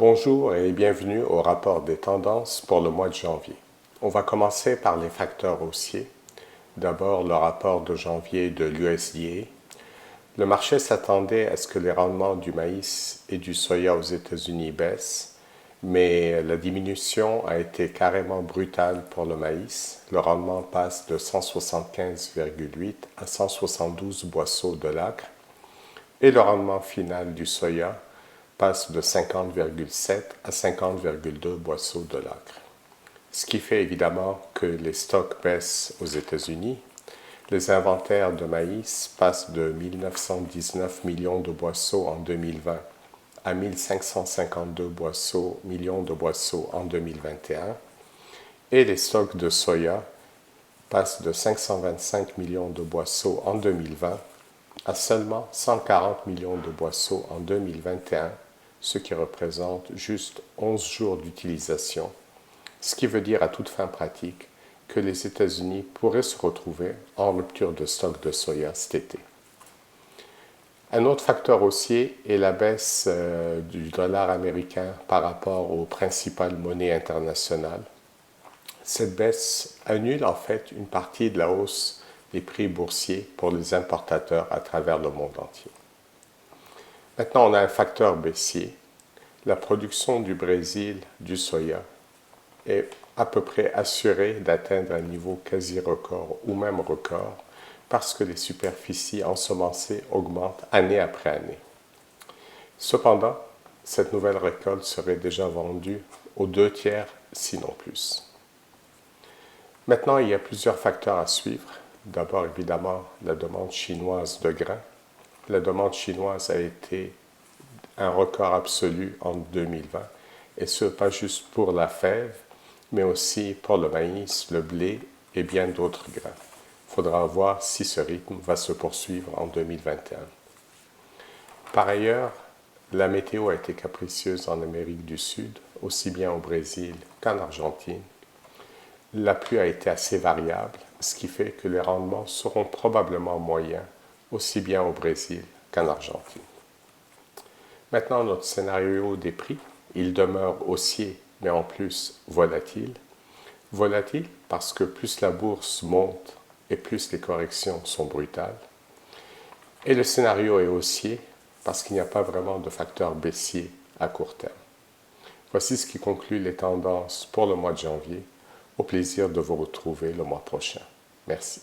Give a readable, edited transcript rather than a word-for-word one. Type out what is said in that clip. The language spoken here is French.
Bonjour et bienvenue au rapport des tendances pour le mois de janvier. On va commencer par les facteurs haussiers. D'abord, le rapport de janvier de l'USDA. Le marché s'attendait à ce que les rendements du maïs et du soya aux États-Unis baissent, mais la diminution a été carrément brutale pour le maïs. Le rendement passe de 175,8 à 172 boisseaux de l'acre et le rendement final du soya passe de 50,7 à 50,2 boisseaux de l'acre. Ce qui fait évidemment que les stocks baissent aux États-Unis. Les inventaires de maïs passent de 1919 millions de boisseaux en 2020 à 1552 millions de boisseaux en 2021. Et les stocks de soya passent de 525 millions de boisseaux en 2020 à seulement 140 millions de boisseaux en 2021, ce qui représente juste 11 jours d'utilisation, ce qui veut dire à toute fin pratique que les États-Unis pourraient se retrouver en rupture de stock de soya cet été. Un autre facteur haussier est la baisse du dollar américain par rapport aux principales monnaies internationales. Cette baisse annule en fait une partie de la hausse des prix boursiers pour les importateurs à travers le monde entier. Maintenant, on a un facteur baissier. La production du Brésil du soya est à peu près assurée d'atteindre un niveau quasi record ou même record parce que les superficies ensemencées augmentent année après année. Cependant, cette nouvelle récolte serait déjà vendue aux 2/3, sinon plus. Maintenant, il y a plusieurs facteurs à suivre. D'abord, évidemment, la demande chinoise de grains. La demande chinoise a été un record absolu en 2020, et ce, pas juste pour la fève, mais aussi pour le maïs, le blé et bien d'autres grains. Il faudra voir si ce rythme va se poursuivre en 2021. Par ailleurs, la météo a été capricieuse en Amérique du Sud, aussi bien au Brésil qu'en Argentine. La pluie a été assez variable, ce qui fait que les rendements seront probablement moyens, aussi bien au Brésil qu'en Argentine. Maintenant, notre scénario des prix, il demeure haussier, mais en plus volatile. Volatile parce que plus la bourse monte et plus les corrections sont brutales. Et le scénario est haussier parce qu'il n'y a pas vraiment de facteur baissier à court terme. Voici ce qui conclut les tendances pour le mois de janvier. Au plaisir de vous retrouver le mois prochain. Merci.